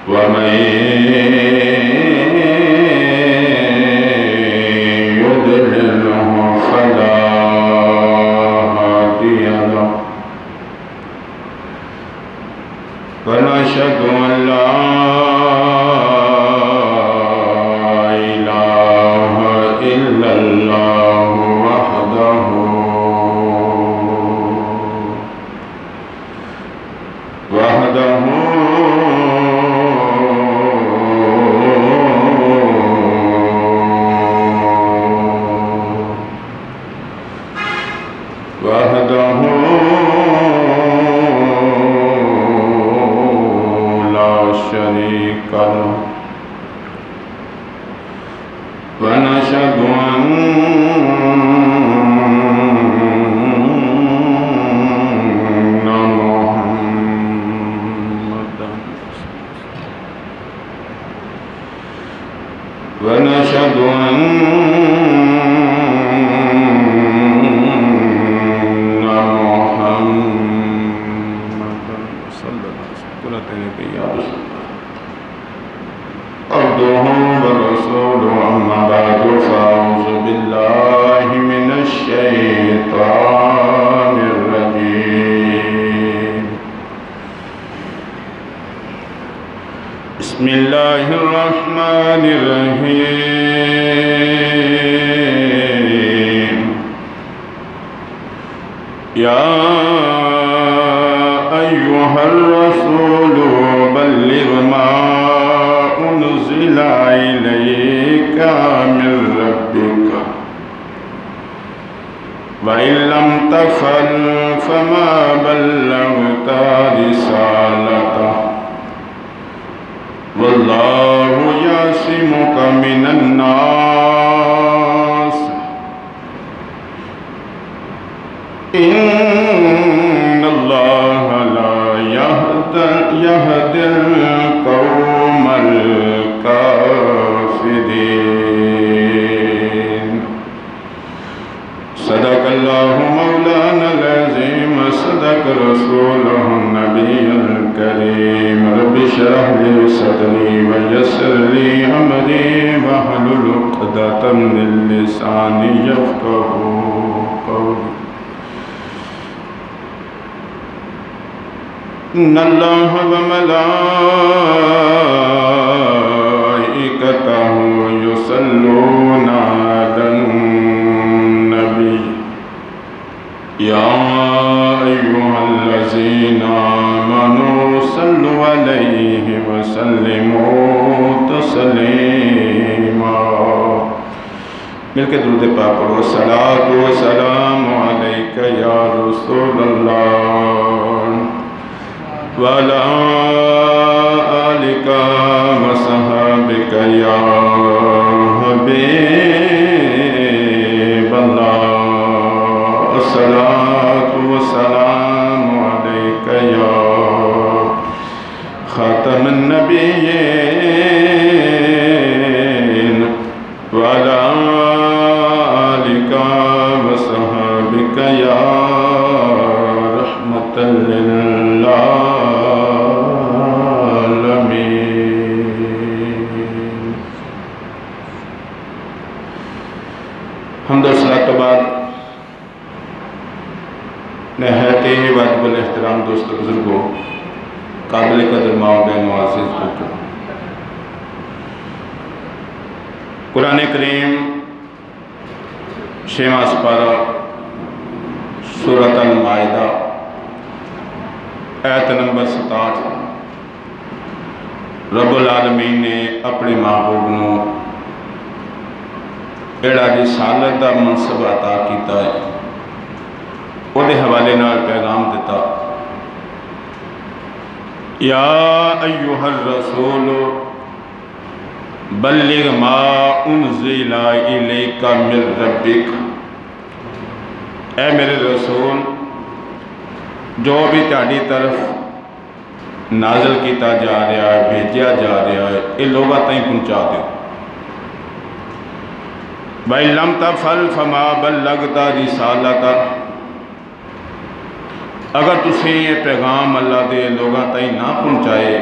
ومن يضلله فلا هادي له ونشهد أن لا إله إلا الله وحده لا شريك له ونشهد أن محمدا صلى الله عليه وسلم عبده ورسوله أما بعد فأعوذ بالله من الشيطان الرجيم بسم الله الرحمن الرحيم يا أيها الرسول بلغ ما أنزل إليك من ربك وإن لم تفعل فما بلغت رسالته والله يعصمك من الناس إن الله لا يهدي القوم الكافرين صدق الله مولانا العظيم صدق رسوله النبي الكريم رب اشرح لي صدري ويسر لي أمري واحلل عقدة من لساني يفقهوا قولي إن الله وملائكته يصلون على النبي يا أيها الذين آمنوا صلوا عليه وسلموا تسليما مل کے درود پاک پڑھو الصلاۃ والسلام علیک یا رسول اللہ وعلى آلك وصحبك يا حبيب الله الصلاة والسلام عليك يا خاتم النبيين وعلى آلك وصحبك يا رحمة حمد و صلاۃ کے بعد نہایت ہی واجب الاحترام دوست بزرگوں، قابل قدر ماں و بہنوں، معزز بچوں، قرآن کریم 6واں سپارہ سورۃ المائدہ آیت نمبر 67 رب العالمین نے اپنے محبوب نو ایڑا رسالت دا منصب عطا کیتا ہے، وہ دے حوالے نال پیغام دیتا یا ایوہ الرسول بلغ ما انزل الیک من ربک، اے میرے رسول جو بھی تہاڈی طرف نازل کیتا جا رہا ہے، بھیجیا جا رہا ہے، یہ لوگاں تائیں پہنچا دے۔ وَإِن لَمْ تَفْعَلْ فَمَا بَلَّغْتَ رِسَالَتَهُ، اگر تسی یہ پیغام اللہ دے لوگاں تائیں نہ پہنچائے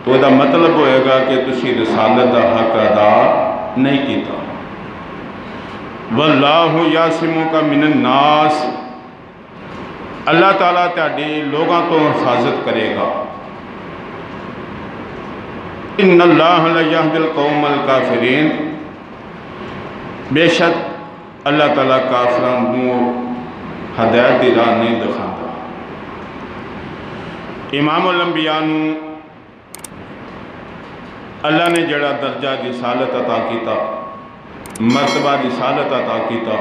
تو تو یہ مطلب ہوئے گا کہ تسی رسالت دا حق ادا نہیں کیتا۔ واللہ یعصمک من الناس، اللہ تعالیٰ تہاڈی لوگاں تو حفاظت کرے گا۔ ان اللہ لا یہدی القوم الکافرین، بے شک اللہ تعالیٰ کافران کو ہدایت دی راہ نہیں دکھاتا۔ امام الانبیاء نو اللہ نے جڑا درجہ رسالت عطا کیتا، مرتبہ رسالت عطا کیتا،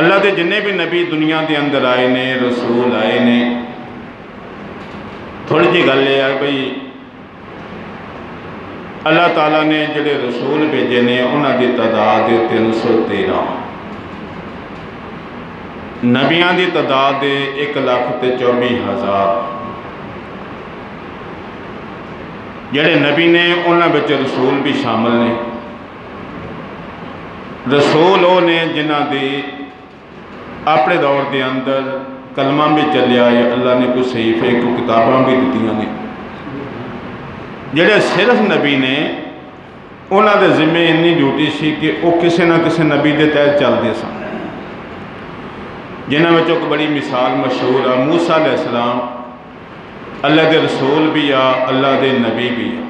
اللہ دے جنہیں بھی نبی دنیا دے اندر آئے نے، رسول آئے نے، تھوڑی جی گل یہ ہے بھئی اللہ تعالیٰ نے جڑے رسول بھیجے نے انہاں دی تعداد 313، نبیاں دی تعداد 1,24,000، جڑے نبی نے انہاں بچ رسول بھی شامل نے۔ رسول وہ نے جنہ دی اپنے دور دے اندر کلمہ بھی چلیا ہے، اللہ نے کوئی صحیفے کوئی کتاباں بھی دتیاں نے۔ جڑے صرف نبی نے انہاں دے ذمے اتنی ڈیوٹی سی کہ وہ کسی نہ کسی نبی دے تحت چلتے سن، جنہاں میں ایک بڑی مثال مشہور ہے، موسیٰ علیہ السلام اللہ دے رسول بھی آ، اللہ دے نبی بھی آ،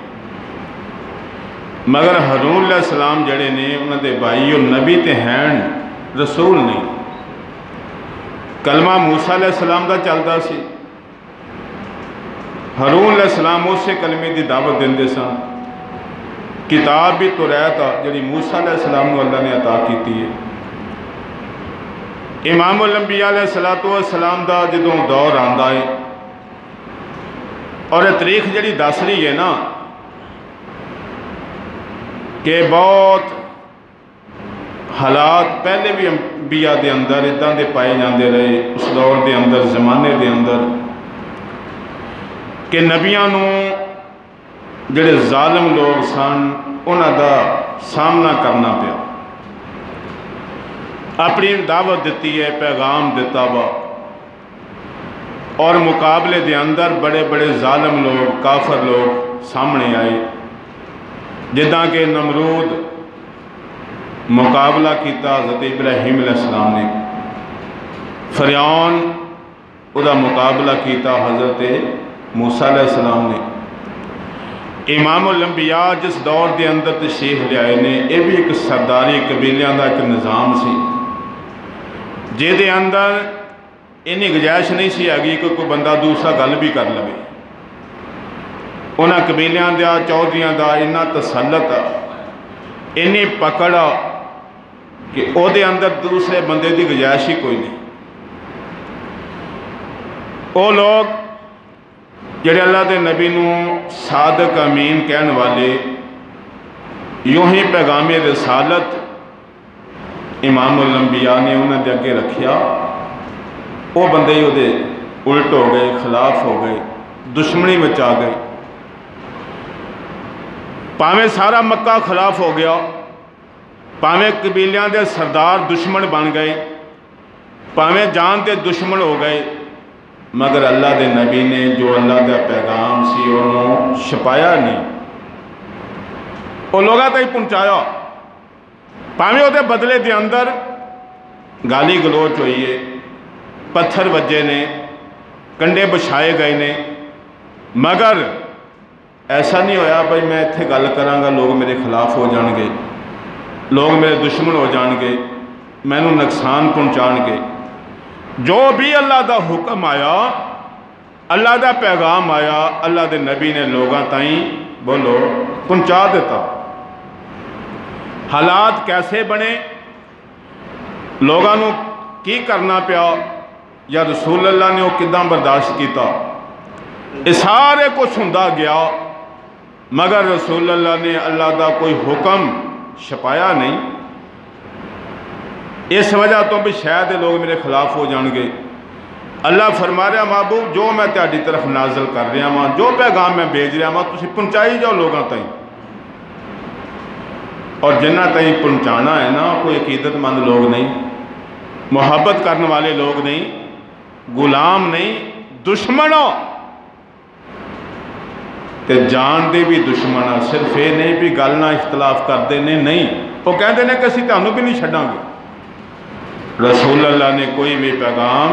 مگر ہارون علیہ السلام جڑے نے انہاں دے بھائی نبی تے ہیں رسول نہیں۔ کلمہ موسیٰ علیہ السلام دا چلدا سی، ہارون علیہ السلام اسے کلمے دی دعوت دیندے سن، کتاب بھی توریت جڑی موسیٰ علیہ السلام کو اللہ نے عطا کیتی ہے۔ امام الانبیاء علیہ السلام دا جدوں دور آندا ہے اور یہ تاریخ جڑی دس رہی ہے نا کہ بہت حالات پہلے بھی انبیاء دے اندر ادھاں دے پائے جاندے رہے اس دور دے اندر، زمانے دے اندر، کہ نبیاں نو جڑے ظالم لوگ سن انہاں دا سامنا کرنا پیا، اپنی دعوت دیتی ہے، پیغام دیتا وا، اور مقابلے دے اندر بڑے بڑے ظالم لوگ، کافر لوگ سامنے آئے، جداں کہ نمرود مقابلہ کیتا حضرت ابراہیم علیہ السلام نے، فرعون او دا مقابلہ کیتا حضرت موسیٰ علیہ السلام نے۔ امام الانبیاء جس دور دے اندر تشریف لے آئے نے، یہ بھی ایک سرداری قبیلیاں دا ایک نظام سی، جے دے اندر انہی گنجائش نہیں سی آگی کہ کوئی بندہ دوسرا گل بھی کر لے۔ انہاں قبیلیاں دا، چودھریاں دا انہاں تسلط، انہی پکڑ کہ او دے اندر دوسرے بندے دی گنجائش ہی کوئی نہیں۔ او لوگ جڑے اللہ دے نبی نو صادق امین کہنے والے، یوں ہی پیغام رسالت امام الانبیاء نے انہوں نے اگے رکھیا، وہ بندے ہی دے الٹ ہو گئے، خلاف ہو گئے، دشمنی میں آ گئے۔ پاویں سارا مکہ خلاف ہو گیا، پاویں قبیلیاں دے سردار دشمن بن گئے، پاویں جان دے دشمن ہو گئے، مگر اللہ دے نبی نے جو اللہ دا پیغام سی انہوں چھپایا نہیں، وہ لوگاں تک پہنچایا۔ پاویں وہ دے بدلے دے اندر گالی گلوچ ہوئی ہے، پتھر وجے نے، کنڈے بچھائے گئے نے، مگر ایسا نہیں ہویا بھائی میں اتھے گل کراں گا لوگ میرے خلاف ہو جان گے، لوگ میرے دشمن ہو جان گے، میں نو نقصان پہنچان گے۔ جو بھی اللہ دا حکم آیا، اللہ دا پیغام آیا، اللہ دے نبی نے لوگاں تائیں بولو پہنچا دیتا۔ حالات کیسے بنے، لوگاں نو کی کرنا پیا، یا رسول اللہ نے وہ کداں برداشت کیتا، یہ سارے کچھ ہوندا گیا، مگر رسول اللہ نے اللہ دا کوئی حکم چھپایا نہیں۔ اس وجہ تو بھی شاید لوگ میرے خلاف ہو جان گے۔ اللہ فرما رہا محبوب جو میں تہاڈی طرف نازل کر رہا ہاں، جو پیغام میں بھیج رہا ہاں، تسی پہنچائی جاؤ لوگاں تائیں۔ اور جنہ تائیں پہنچانا ہے نا، کوئی عقیدت مند لوگ نہیں، محبت کرنے والے لوگ نہیں، غلام نہیں، دشمنوں تے جان دے بھی دشمن آ. صرف یہ نہیں بھی گل نہ اختلاف کرتے ہیں، نہیں، وہ کہتے ہیں کہ اسی تمہیں بھی نہیں چھڈاں گے. رسول اللہ نے کوئی بھی پیغام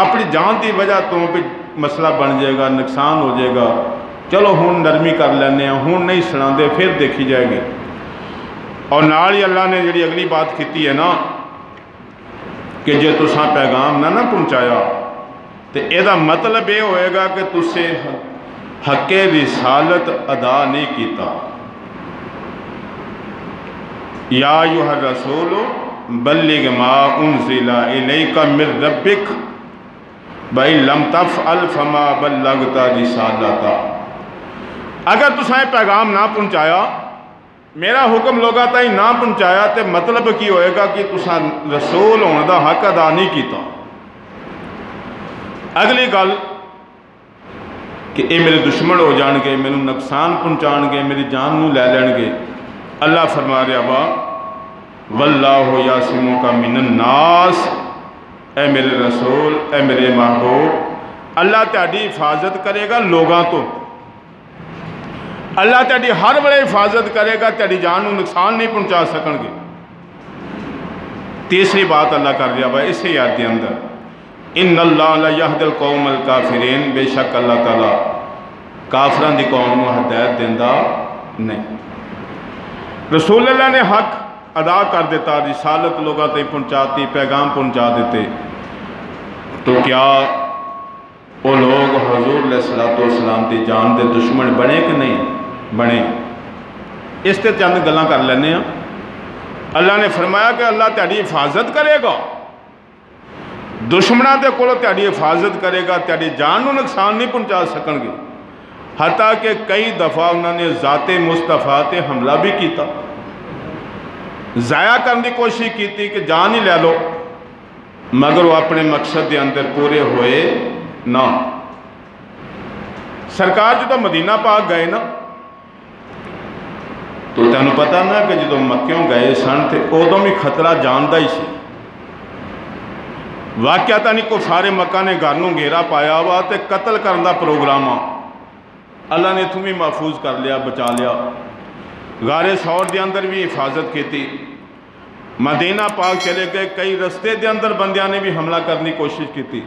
اپنی جان دی وجہ تو بھی مسئلہ بن جائے گا، نقصان ہو جائے گا، چلو ہوں نرمی کر لینے ہیں، ہوں نہیں سنا دے، پھر دیکھی جائے گی. اور نال ہی اللہ نے جڑی اگلی بات کی ہے نا کہ جے تساں پیغام نہ پہنچایا تو یہ مطلب یہ ہوئے گا کہ تسے حق رسالت ادا نہیں کیتا. یا ایھا الرسول بلغ ما انزل الیک من ربک وَإِن لَمْ تَفْعَلْ فَمَا بَلَّغْتَ رِسَالَتَهُ. اگر تساں پیغام نہ پہنچایا، میرا حکم لوگا تائیں نہ پہنچایا، تو مطلب کی ہوئے گا کہ تساں رسول ہونے دا حق ادا نہیں کیتا. اگلی گل کہ اے میرے دشمن ہو جان گے، میرے نقصان پہنچان گے، میری جان نو لے لین گے. اللہ فرما رہا وا وَاللَّهُ يَعْصِمُكَ مِنَ النَّاسِ. اے میرے رسول، اے میرے محبوب، اللہ تہاڈی حفاظت کرے گا لوگاں تو. اللہ تہاڈی ہر ویلے حفاظت کرے گا، تہاڈی جان نو نقصان نہیں پہنچا سکن گے. تیسری بات اللہ کر رہا ہے اسی آیت کے اندر، ان اللہ لا یہدی القوم الکافرین. بے شک اللہ تعالیٰ کافران دی قوم کو ہدایت دیندا نہیں. رسول اللہ نے حق ادا کر دیتا، رسالت لوگوں تک پہنچاتی، پیغام پہنچا دیتے، تو کیا وہ لوگ حضور علیہ السلام کی جان دے دشمن بنے کہ نہیں بنے؟ اس تے چند گلاں کر لینے ہیں. اللہ نے فرمایا کہ اللہ تہاڈی حفاظت کرے گا، دشمنوں دے کولوں تہاڈی حفاظت کرے گا، تہاڈی جان نو نقصان نہیں پہنچا سکن گے. حتیٰ کہ کئی دفعہ انہوں نے ذات مصطفیٰ تے حملہ بھی کیتا، ضائع کرنے کی کوشش کی تھی کہ جان ہی لے لو، مگر وہ اپنے مقصد دے اندر پورے ہوئے نہ. سرکار جدو مدینہ پاک گئے نا تو تینوں پتا نا کہ جدو مکیوں گئے سن تے ادوں بھی خطرہ جان دا ہی سی. واقعہ نہیں کفار مکہ نے گھر نو گھیرا پایا ہوا تے قتل کرن دا پروگرام آ. اللہ نے اتوں بھی محفوظ کر لیا، بچا لیا. غار ثور دے اندر بھی حفاظت کی تھی. مدینہ پاک چلے گئے، کئی رستے دے اندر بندیاں نے بھی حملہ کرنے کی کوشش کی تھی.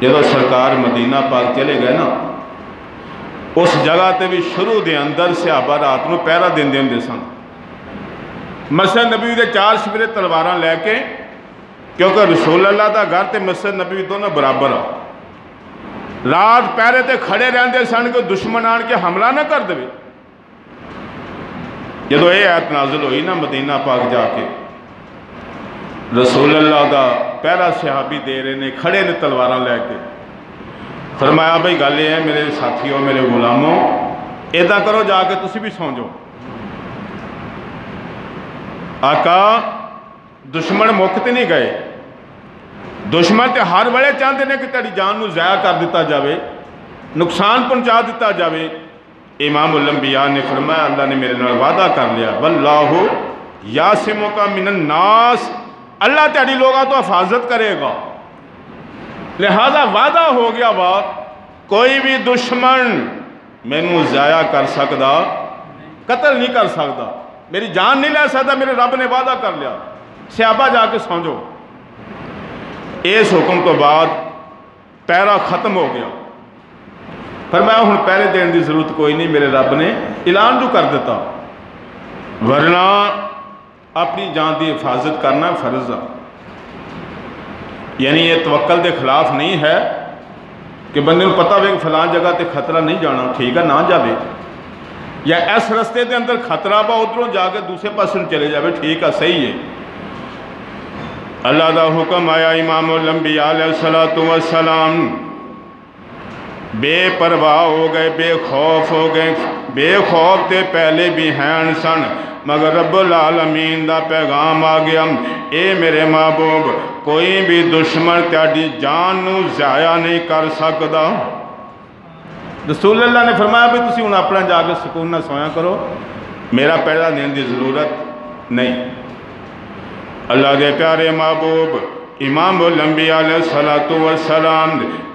جب سرکار مدینہ پاک چلے گئے نا اس جگہ تے بھی شروع دے اندر صحابہ رات نو پہرا دین دے سن. مسجد نبوی دے 4 شبرے تلواراں لے کے، کیونکہ رسول اللہ دا گھر تے مسجد نبوی دونوں برابر آ. رات پہرے تے کھڑے رہندے سن کہ دشمن آن کے حملہ نہ کر دے. جدو یہ آیت نازل ہوئی نا مدینہ پاک جا کے، رسول اللہ دا پہلا صحابی دے رہے نے، کھڑے نے تلواراں لے کے. فرمایا بھائی گل یہ ہے میرے ساتھیوں، میرے غلاموں، ایدہ کرو جا کے تسی بھی سو جاؤ. آقا دشمن مکتے نہیں گئے، دشمن تے ہر ویلے چاہتے ہیں کہ تیری جان نو ضائع کر دیتا جاوے، نقصان پہنچا دیتا جاوے. امام الانبیاء نے فرمایا اللہ نے میرے نال وعدہ کر لیا، واللہ یعصمک من الناس. اللہ تیری لوگاں تو حفاظت کرے گا، لہذا وعدہ ہو گیا کوئی بھی دشمن مینوں ضائع کر سکتا، قتل نہیں کر سکتا، میری جان نہیں لے سکتا، میرے رب نے وعدہ کر لیا. صحابہ جا کے سو جاؤ. اس حکم تو بعد پہرا ختم ہو گیا. فرمایا ہن پہرے دین دی ضرورت کوئی نہیں، میرے رب نے اعلان جو کر دیتا. ورنہ اپنی جان دی حفاظت کرنا فرض ہے. یعنی یہ توکل دے خلاف نہیں ہے کہ بندے کو پتہ ہوئے کہ فلان جگہ تے خطرہ نہیں جانا، ٹھیک ہے نہ جاوے، یا اس رستے دے اندر خطرہ با ادھروں جا کے دوسرے پاسوں چلے جاوے، ٹھیک ہے صحیح ہے. اللہ دا حکم آیا امام الانبیاء علیہ السلام بے پرواہ ہو گئے، بے خوف ہو گئے. بے خوف تے پہلے بھی ہیں سن، مگر رب العالمین دا پیغام آ گیا، اے میرے محبوب کوئی بھی دشمن تیاری جان نو ضائع نہیں کر سکتا. رسول اللہ نے فرمایا بھی تسی انہوں اپنا جا کے سکون نہ سویا کرو، میرا پہلا دین دی ضرورت نہیں. اللہ دے پیارے محبوب امام الانبیاء علیہ السلام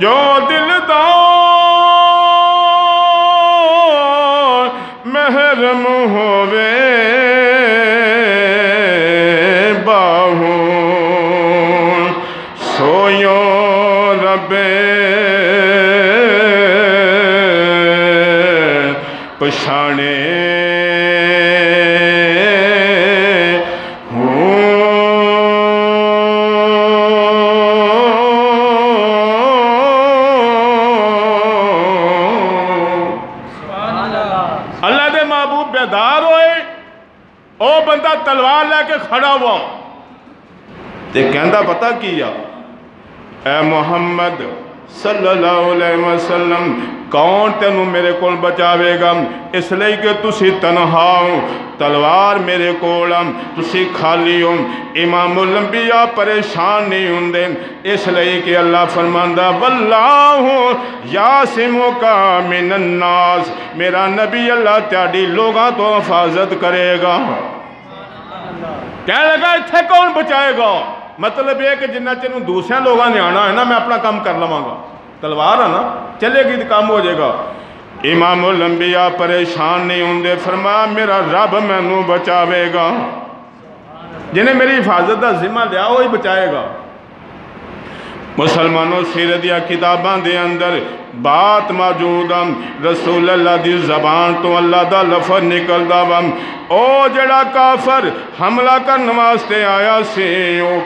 جو دلدار محرم ہووے باہوں سویوں رب پچھانے اللہ دے محبوب بیدار ہوئے او بندہ تلوار لے کے کھڑا ہوا تے کہندہ پتہ کیا اے محمد صلی اللہ علیہ وسلم کون تینوں میرے کول بچاوے گا اس لئے کہ تسی تنہا ہوں تلوار میرے کولم تسی خالی ہوں امام الانبیاء پریشان نہیں ہوں دیں اس لئے کہ اللہ فرماندہ واللہ یاسمک من الناس میرا نبی اللہ تیاڈی لوگاں تو حفاظت کرے گا کہنے لگا اتھے کون بچائے گا مطلب یہ کہ جنہ چنوں دوسرے لوگاں نے آنا ہے نا میں اپنا کام کر لوں گا تلوار ہے نا چلے گی تو کام ہو جائے گا امام الانبیاء پریشان نہیں ہوں دے فرمایا میرا رب مینوں بچاوے گا جنہیں میری حفاظت دا ذمہ لیا وہی بچائے گا مسلمانوں سیرت یا کتاباں دے اندر بات موجود رسول اللہ دی زبان تو اللہ دا لفظ نکل دا او جڑا کافر حملہ کرنے واسطے آیا سی او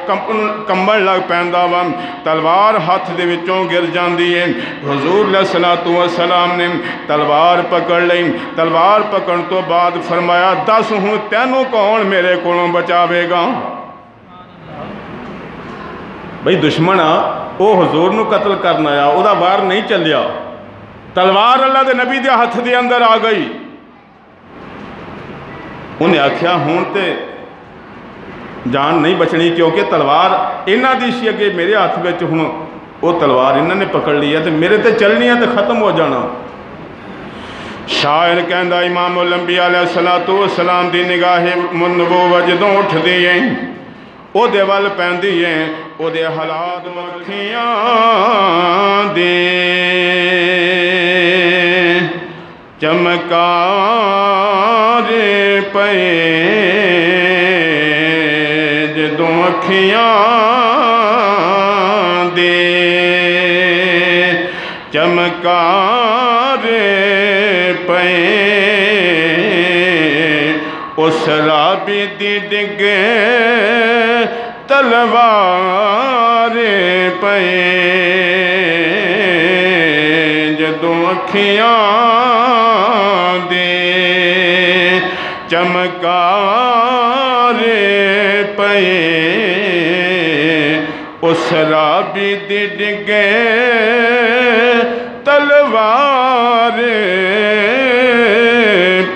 کمبل لگ پیندا تلوار ہاتھ دے وچوں گر جاندی ہے حضور علیہ السلام نے تلوار پکڑ لئی تلوار پکڑن تو بعد فرمایا دس ہوں تینوں کون میرے کولوں بچاوے گا بھئی دشمن او حضور نو قتل کرنا آیا او دا وار نہیں چلیا تلوار اللہ دے نبی دے ہاتھ دے اندر آ گئی انہیں آکھیا ہون تے جان نہیں بچنی کیونکہ تلوار انہاں دی سی اگے میرے ہاتھ وچ ہن او تلوار انہاں نے پکڑ لی ہے تے میرے تے چلنی ہے تے ختم ہو جانا شاعر کہندا امام الانبیاء علیہ السلام دی نگاہ نبوت جدوں اٹھ دی ہے او دے وال پیندی ہے او دے حالات مکھیاں دے چمکار پئے جدوں اکھیاں دے چمکار پئے اس رابی دی ڈگے تلوار پئے جدوں اکھیاں دے چمکار پئے اس رابی دی ڈگے تلوار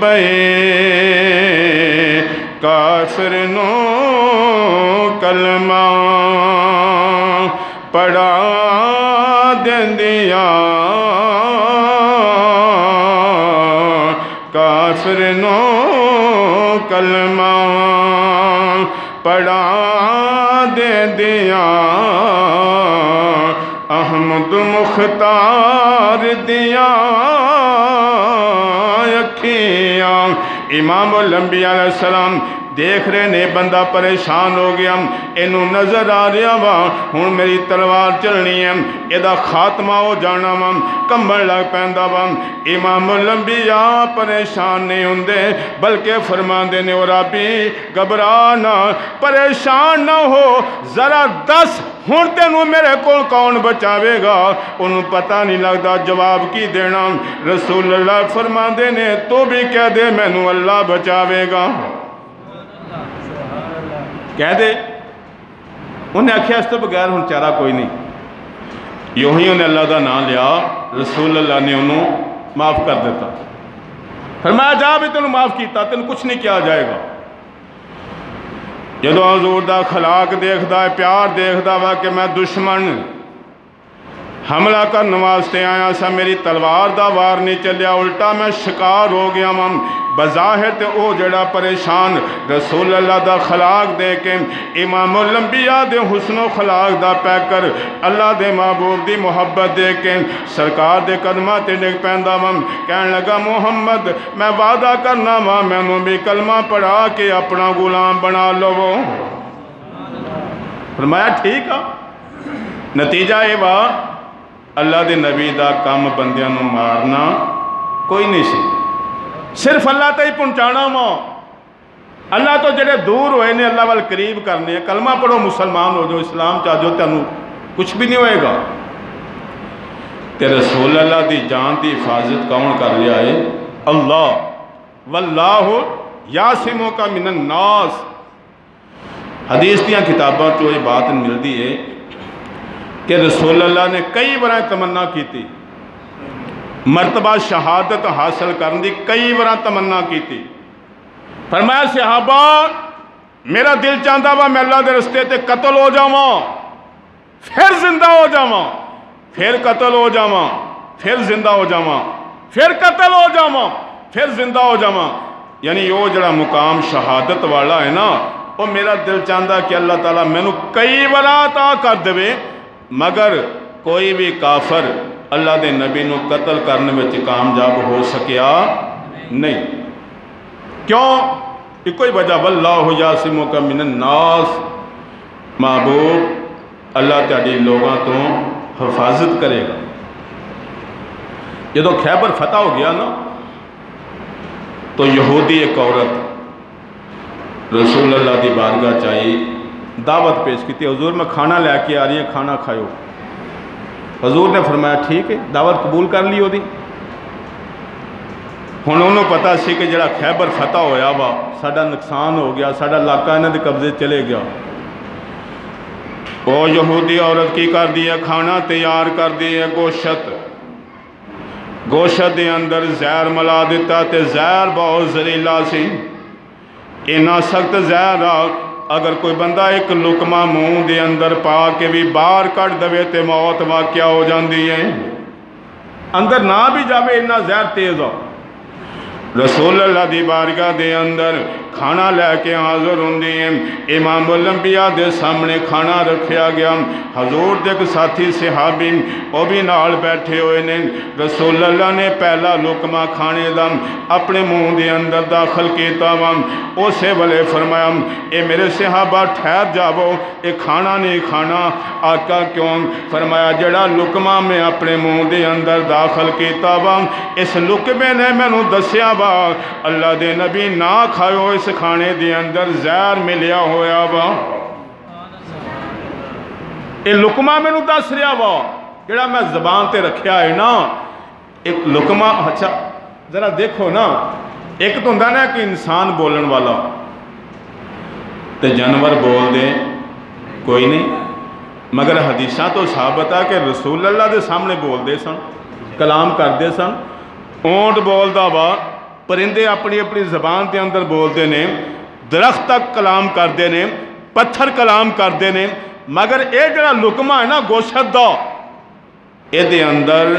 پئے کافر نو کلمہ پڑھا دیندیاں کافر نو کلمہ پڑھا دیندیاں احمد مختار دیاں اکھیاں امام الانبیاء علیہ السلام دیکھ رہے نے بندہ پریشان ہو گیا انہوں نظر آ رہا وا ہوں میری تلوار چلنی ہے یہ خاتمہ ہو جانا وا کمبل لگ پیندا وا امام الانبیاء پریشان نہیں ہوندے بلکہ فرماندے نے او ربی گھبرا نہ پریشان نہ ہو ذرا دس ہوں تینوں میرے کول کون بچاوے گا انہوں پتہ نہیں لگتا جواب کی دینا رسول اللہ فرماندے نے تو بھی کہہ دے مینوں اللہ بچاوے گا کہہ دے انہیں آکھیا اس تو بغیر ہن چارہ کوئی نہیں یوں ہی انہیں اللہ دا نام لیا رسول اللہ نے انہوں معاف کر دیتا فرمایا جا بھی تنہوں معاف کیتا تنہوں کچھ نہیں کیا جائے گا جدو حضور دا خلاق دیکھ دا پیار دیکھ دا وا کہ میں دشمن حملہ کرنے واسطے آیا سا، میری تلوار دا وار نہیں چلیا، الٹا میں شکار ہو گیا ماں۔ بظاہر تے او جڑا پریشان رسول اللہ دا خلاق دے کے، امام الانبیاء دے حسن و خلاق دا پیکر، اللہ دے محبوب دی محبت دے کے سرکار دے قدمہ تے ڈگ پیندا ماں۔ کہنے لگا محمد میں وعدہ کرنا ماں، میں نو بھی کلمہ پڑھا کے اپنا غلام بنا لو۔ فرمایا ٹھیک ہے۔ نتیجہ یہ وا اللہ دے نبی دا کام بندیاں نو مارنا کوئی نہیں سی، صرف اللہ تے ہی پہنچانا ماں۔ اللہ تو جڑے دور ہوئے نے اللہ وال قریب کرنے ہیں۔ کلمہ پڑھو مسلمان ہو جو، اسلام چاہ جو، تینوں کچھ بھی نہیں ہوئے گا۔ تے رسول اللہ دی جان دی حفاظت کون کر لیا ہے؟ اللہ۔ واللہ یعصمک من الناس۔ حدیث دیاں کتاباں چو یہ بات ملتی ہے کہ رسول اللہ نے کئی بار تمنا کی تھی، مرتبہ شہادت حاصل کرنے دی کئی بار تمنا کی تھی۔ فرمایا صحابہ میرا دل چاہتا وا میں اللہ دے رستے تے قتل ہو جاواں، پھر زندہ ہو جاواں، پھر قتل ہو جاواں، پھر زندہ ہو جاواں، پھر قتل ہو جاواں، پھر زندہ ہو جاواں۔ یعنی وہ جڑا مقام شہادت والا ہے نا، وہ میرا دل چاہتا کہ اللہ تعالیٰ مینوں کئی بار عطا کر دے، مگر کوئی بھی کافر اللہ دے نبی نو قتل کرنے میں کامیاب ہو سکیا نہیں۔ کیوں؟ ایک کوئی وجہ، واللہ یعصمک من الناس، محبوب اللہ تیاری لوگاں تو حفاظت کرے گا۔ جدو خیبر فتح ہو گیا نا، تو یہودی ایک عورت رسول اللہ دی بارگاہ چاہیے، دعوت پیش کی تھی، حضور میں کھانا لے کے آ رہی ہے، کھانا کھائیو۔ حضور نے فرمایا ٹھیک ہے، دعوت قبول کر لی ہو دی۔ ہن انہوں پتا سی کہ جڑا خیبر فتح ہویا وا ساڈا نقصان ہو گیا، ساڈا علاقہ انہاں دے قبضے چلے گیا۔ وہ یہودی عورت کی کر دی ہے، کھانا تیار کر دی ہے، گوشت دے اندر زہر ملا دیتا، تے زہر بہت زہریلا سی، اینا سخت زہر اگر کوئی بندہ ایک لقمہ منہ دے اندر پا کے بھی باہر کٹ دوے تے موت واقعہ ہو جاندی ہے، اندر نہ بھی جاوے اینا زہر تیز ہو۔ رسول اللہ دی بارگاہ دے اندر کھانا لے کے حاضر ہوندی ہیں، امام الانبیاء دے سامنے کھانا رکھیا گیا، حضور دے ایک ساتھی صحابی وہ بھی نال بیٹھے ہوئے نے۔ رسول اللہ نے پہلا لقمہ کھانے دا اپنے منہ دے اندر داخل کیتا وا، اسے والے فرمایا اے میرے صحابہ ٹھہر جاؤ، اے کھانا نہیں کھانا۔ آقا کیوں؟ فرمایا جڑا لقمہ میں اپنے منہ دے اندر داخل کیتا وا، اس لقمے نے مینوں دسیا وا اللہ دے نبی نہ کھائیو، اس کھانے دے اندر زہر ملیا ہویا وا۔ اے لقمہ میں نو دس رہا وا جڑا میں زبان تے رکھیا ہے نا، ایک لقمہ۔ اچھا ذرا دیکھو نا، ایک تو ہوندا نا کہ انسان بولن والا تے جانور بول دے کوئی نہیں، مگر حدیثاں تو ثابت ہے کہ رسول اللہ دے سامنے بول دے سن، کلام کر دے سن۔ اونٹ بولدا وا، پرندے اپنی اپنی زبان کے اندر بولتے ہیں، درخت تک کلام کرتے ہیں، پتھر کلام کرتے ہیں، مگر یہ جڑا لقمہ ہے نا گوشت دا، یہ اندر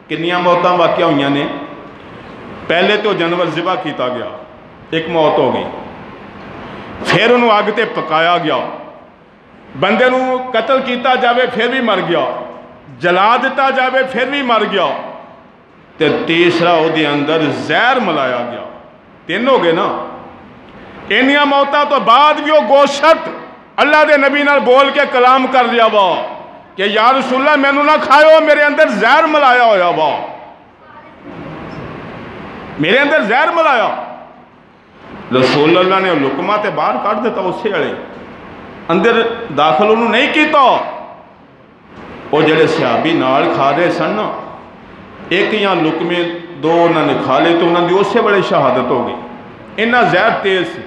کنیاں موتاں واقع ہوئیاں نے۔ پہلے تو جانور ذبح کیتا گیا، ایک موت ہو گئی، پھر انہوں آگ تے پکایا گیا، بندے نو قتل کیتا جاوے پھر بھی مر گیا، جلا دیتا جاوے پھر بھی مر گیا، تے تیسرا او دے اندر زہر ملایا گیا۔ تین ہو گئے نا۔ انہیاں موتاں تو بعد بھی وہ گوشت اللہ دے نبی نال بول کے کلام کر لیا وا کہ یا رسول اللہ میں نو نہ کھائیو، میرے اندر زہر ملایا ہویا وا، میرے اندر زہر ملایا۔ رسول اللہ نے لقمہ تے باہر کٹ دیتا، اسے اڑے اندر داخل انہوں نہیں کیتا۔ وہ جڑے صحابی نال کھا رہے سن نا، ایک یا لقمے دو انہوں نے کھا لے تو انہوں نے اسے بڑے شہادت ہو گئی، انہاں زہر تیز سی۔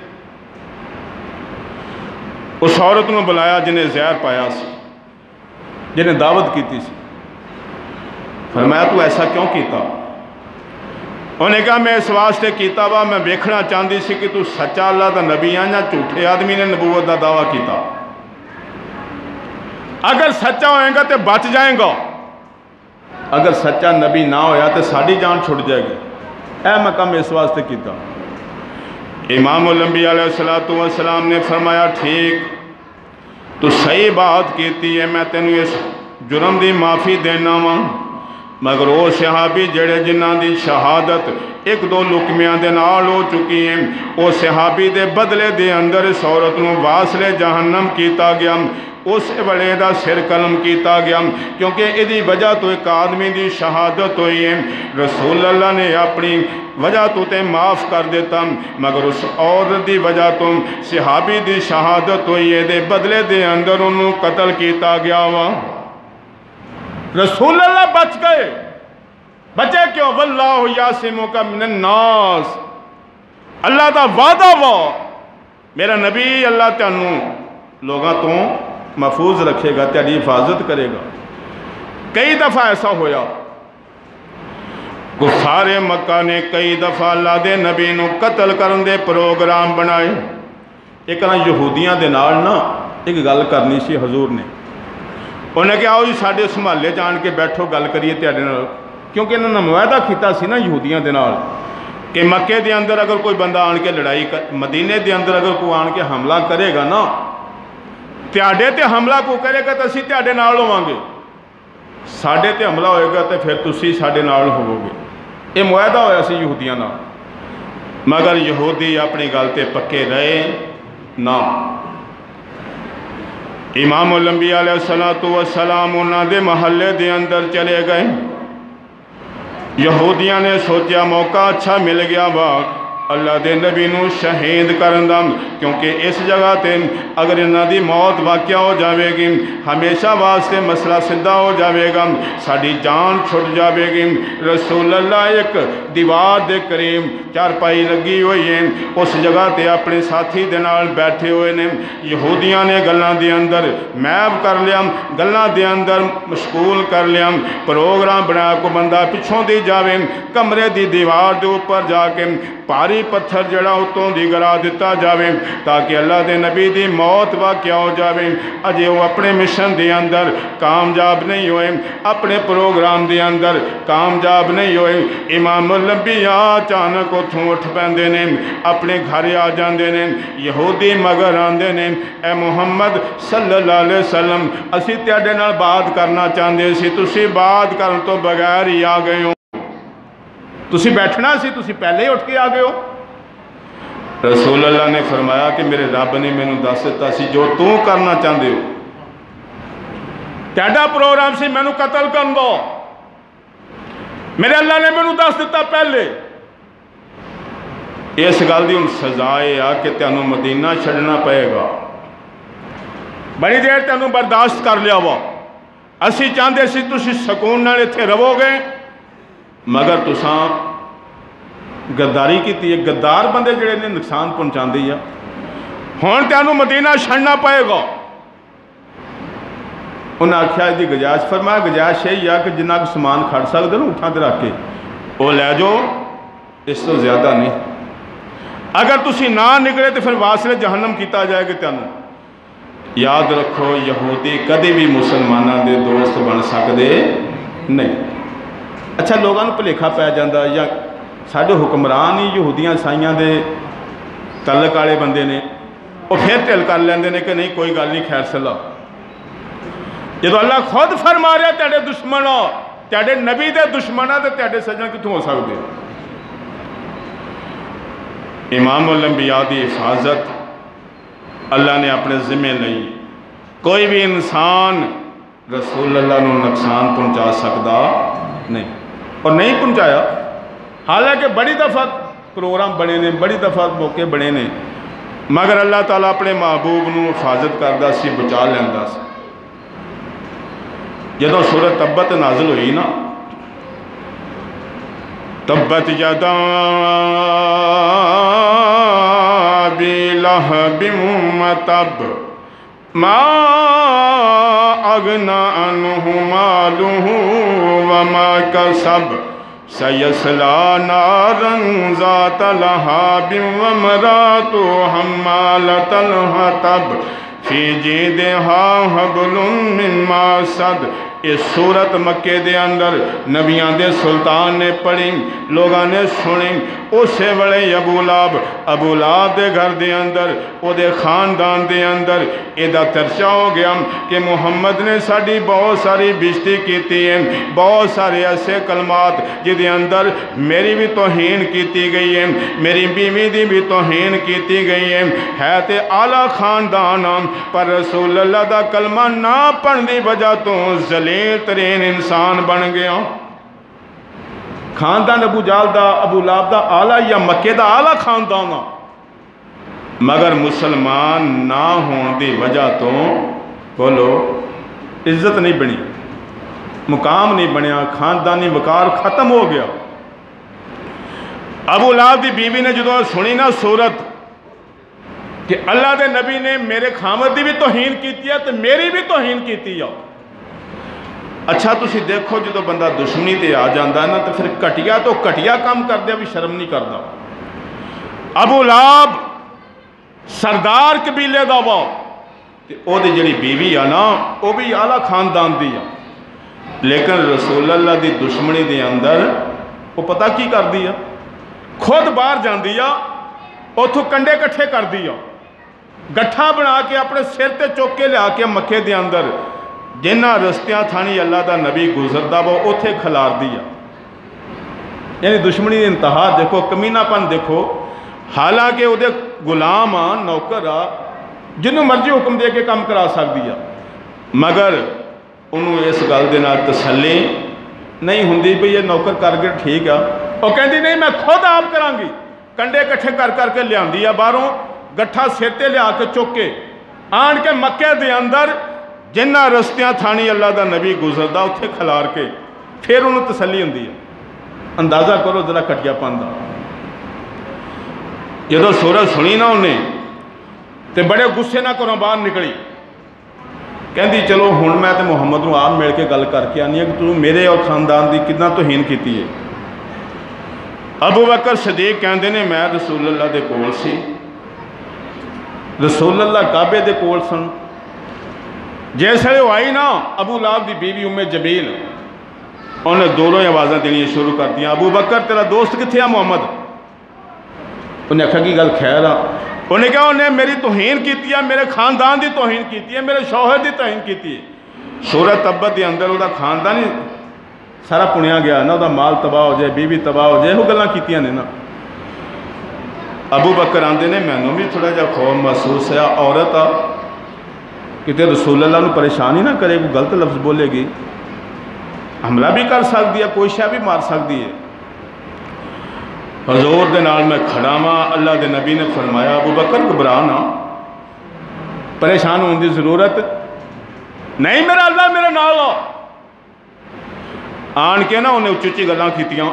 اس عورت نے بلایا جنہیں زہر پایا سی، جنہیں دعوت کیتی سی، فرمایا تو ایسا کیوں کیتا؟ انہوں نے کہا میں اس واسطے کیتا وا، میں ویکھنا چاہتی سی کہ تو سچا اللہ دا نبی ہے یا جھوٹے آدمی نے نبوت دا دعویٰ کیتا۔ اگر سچا ہوئے گا تو بچ جائیں گا، اگر سچا نبی نہ ہویا تو ساری جان چھٹ جائے گی. اے میں کم اس واسطے کیتا. امام الانبیاء علیہ السلام نے فرمایا ٹھیک تو صحیح بات کیتی ہے، میں تینوں اس جرم دی معافی دینا وا، مگر وہ صحابی جڑے جنہاں دی شہادت ایک دو لقمیاں دے نال ہو چکی ہیں، وہ صحابی دے بدلے دے اندر اس عورت نو واصل جہنم کیتا گیا، اس ویلے دا سر قلم کیتا گیا، کیونکہ ادی وجہ تو ایک آدمی دی شہادت ہوئی ہے. رسول اللہ نے اپنی وجہ تو تے معاف کر دیتا، مگر اس عورت دی وجہ تو صحابی دی شہادت ہوئی ہے، دے بدلے دے اندر انہوں قتل کیتا گیا وا. رسول اللہ بچ گئے. بچے کیوں؟ واللہ یعصمک من الناس. اللہ دا وعدہ وا، میرا نبی اللہ تینوں لوگاں تو محفوظ رکھے گا، تیری حفاظت کرے گا. کئی دفعہ ایسا ہویا، کفار مکہ نے کئی دفعہ اللہ دے نبی نو قتل کرن دے پروگرام بنائے. ایک نا یہودیاں دے نال نا ایک گل کرنی سی حضور نے. انہیں کہا آؤ جی ساڑھے اس محلے جان کے بیٹھو گل کریے تیارے نال، کیونکہ انہوں نے معاہدہ کیتا سی نا یہودیاں دے نال کہ مکے دے اندر اگر کوئی بندہ آن کے لڑائی مدینے دے اندر اگر کوئی آن کے حملہ کرے گا نا، تیاڈے تے حملہ کو کرے گا تو اسی تیاڈے نال ہوواں گے، ساڑھے تے حملہ ہوئے گا تو پھر تسی ساڑھے نال ہوو گے. یہ معاہدہ ہویا سی یہودیاں نال، مگر یہودی اپنی گل تے پکے رہے نا. امام الانبیاء علیہ السلام انہاں دے محلے دے اندر چلے گئے. یہودیاں نے سوچیا موقع اچھا مل گیا وا اللہ دے نبی نو شہید کرن دا، کیونکہ اس جگہ تے اگر انہاں دی موت واقع ہو جاوے گی ہمیشہ واسطے مسئلہ سدھا ہو جاوے گا، ساڑی جان چھٹ جاوے گی. رسول اللہ ایک دیوار دے قریب چارپائی لگی ہوئی ہے، اس جگہ تے اپنے ساتھی دے نال بیٹھے ہوئے نے. یہودیاں نے گلاں دے اندر محب کر لیا، گلاں دے اندر مشغول کر لیا، پروگرام بنا کو بندہ پچھوں دی جاوے، کمرے دی دیوار دے اوپر جا کے پاری پتھر جڑا اتوں دی گرا دیتا جاوے تاکہ اللہ دے نبی دی موت واقع ہو جاوے. اجے وہ اپنے مشن دے اندر کامیاب نہیں ہوئے، اپنے پروگرام دے اندر کامیاب نہیں ہوئے. امام الانبیاء اچانک اتھوں اٹھ پیندے نے، اپنے گھر آ جاندے نے. یہودی مگر آندے نے اے محمد صلی اللہ علیہ وسلم اسی تیاڈے نال بات کرنا چاہندے سی، تسی بات کرن تو بغیر ہی آ گئے ہو، تسی بیٹھنا سی، تسی پہلے ہی اٹھ کے آ گئے ہو. رسول اللہ نے فرمایا کہ میرے رب نے میں نے دس دیتا سی جو تو کرنا چاہندے ہو، تیڈا پروگرام سی میں نے قتل کرن دو، میرے اللہ نے میں نے دس دیتا پہلے. اس گل دی ان سزائے آ کہ تینوں مدینہ چھڑنا پائے گا، بڑی دیر تینوں برداشت کر لیا ہوا، اسی چاہندے سی تسی سکون نال ایتھے رہو گے، مگر تساں گداری کی تھی. گدار بندے جڑے نے نقصان پہنچان دی ہے، ہون تینوں مدینہ چھڑنا پائے گا. انہاں آکھیا دی گجائش، فرمایا گجائش یہی ہے کہ جنہ کو سامان کھڑ سکتے نا اٹھا دے رکھ کے وہ لے جو، اس تو زیادہ نہیں. اگر تسی نہ نکلے تو پھر واصل جہنم کیتا جائے گا تینوں. یاد رکھو یہودی کدی بھی مسلمانوں دے دوست بن سکتے نہیں. اچھا لوگوں کو بھلیکھا پی جاتا یا ساڈے حکمران ہی یہودیاں عیسائیاں دے تعلق والے بندے نے، وہ پھر ٹھل کر لیندے نے کہ نہیں کوئی گل نہیں خیر صلاح. جب اللہ خود فرما رہا تیرے دشمن ہو، تیرے نبی دے دشمن تے تیرے سجن کتوں ہو سکتے. امام الانبیاء دی حفاظت اللہ نے اپنے ذمہ لئی. کوئی بھی انسان رسول اللہ نو نقصان پہنچا سکتا نہیں، اور نہیں پہنچایا. حالانکہ بڑی دفعہ پروگرام بنے نے، بڑی دفعہ موقع بنے نے، مگر اللہ تعالیٰ اپنے محبوب نو حفاظت کردا سی، بچا لیندا سی. جدوں سورۃ تبت نازل ہوئی نا، تبت یدا ابی لہب وتب ما اغنی عنہ مالہ وما کسب سیصلی نارا ذات لہب وامرأتہ حمالۃ الحطب فی جیدہا حبل من مسد۔ اس صورت مکے دے اندر نبیاں دے سلطان نے پڑھی، لوگاں نے سنی، اسے وڑے ابو لہب دے گھر دے اندر، او دے خاندان دے اندر ایدہ ترچہ ہو گیا کہ محمد نے ساڑی بہت ساری بشتی کیتی ہے، بہت سارے ایسے کلمات جدے اندر میری بھی توہین کیتی گئی ہے، میری بیوی دی بھی توہین کیتی گئی ہے تے اعلیٰ خاندان پر رسول اللہ دا کلمہ نہ پڑھن دی وجہ تو ذلیل ترین انسان بن گیا۔ خاندان ابو لہب دا اعلیٰ یا مکے دا اعلیٰ خاندان، مگر مسلمان نہ ہون دی وجہ تو بولو عزت نہیں بنی، مقام نہیں بنیا، خاندانی وقار ختم ہو گیا۔ ابو لہب دی بیوی نے جدو سنی نا صورت کہ اللہ دے نبی نے میرے خامد دی بھی توہین کیتی ہے تو میری بھی توہین کیتی ہے۔ اچھا تسی دیکھو جدو بندہ دشمنی تے آ جاندہ ہے نا تو پھر کٹیا تو کٹیا کام کر دیا بھی شرم نہیں کردا۔ ابو لہب سردار قبیلے دا وا تے او دی جڑی بیوی ہے نا او بھی اعلیٰ خاندان دی ہے، لیکن رسول اللہ دی دشمنی دے اندر وہ پتہ کی کر دیا، خود باہر جان دیا، اتھو کنڈے کٹھے کر دیا، گٹھا بنا کے اپنے سر تے چوکے لے آ کے مکے دے اندر جنہ رستیاں تھانی اللہ دا نبی گزردہ وہ اتھے کھلار دیا۔ یعنی دشمنی انتہا دیکھو، کمینہ پن دیکھو، حالانکہ وہ دے غلام نوکر جنہوں مرضی حکم دے کے کام کرا سک دیا، مگر انہوں اس گل دے نال تسلی نہیں ہوندی بھی یہ نوکر کارگر ٹھیک ہے، وہ کہندی نہیں میں خود آپ کران گی، کنڈے کٹھے کر کے لیاں دیا باہروں، گٹھا سیتے لے آ کے چوکے آن کے مکے دے اندر جنہ رستیاں تھانی اللہ دا نبی گزردہ اتھے کھلار کے پھر انہوں تسلی ہوندی ہے۔ اندازہ کرو ذرا کٹیا پاندہ۔ جدو سورت سنی نا انہیں تے بڑے غصے نہ کروں باہر نکلی، کہندی چلو ہن میں تے محمد نو آپ مل کے گل کر کے آنی ہے کہ تو میرے اور خاندان دی کتنا توہین کیتی ہے۔ ابو بکر صدیق کہندے نے میں رسول اللہ دے کول سی، رسول اللہ کعبے دے کول سن، جیسے وہ آئی نا ابو لہب دی بیوی ام جمیل انہیں دونوں آوازیں دینی شروع کر دیا، ابو بکر تیرا دوست کتھے ہے محمد؟ انہیں کہا کی گل خیر ہے، انہیں کہا انہیں میری توہین کیتی ہے، میرے خاندان دی توہین کیتی ہے، میرے شوہر دی توہین کیتی ہے۔ سورت تبت دی اندر وہ خاندان ہی سارا پنیا گیا نا، وہ مال تباہ ہو جائے، بیوی تباہ ہو جائے، وہ گلاں کیتیاں نے نا۔ ابو بکر آندے نے مینوں بھی تھوڑا جا خوف محسوس ہے، عورت آ کہ رسول اللہ نو پریشان ہی نہ کرے، کوئی غلط لفظ بولے گی، حملہ بھی کر سکتی ہے، کوئی شے بھی مار سکتی ہے۔ حضور دے نال میں کھڑا ماں، اللہ دے نبی نے فرمایا ابو بکر گھبرا نہ، پریشان ہونے دی ضرورت نہیں، میرا اللہ میرے نال آن کے نا انہیں اچھی گلاں کیتیاں،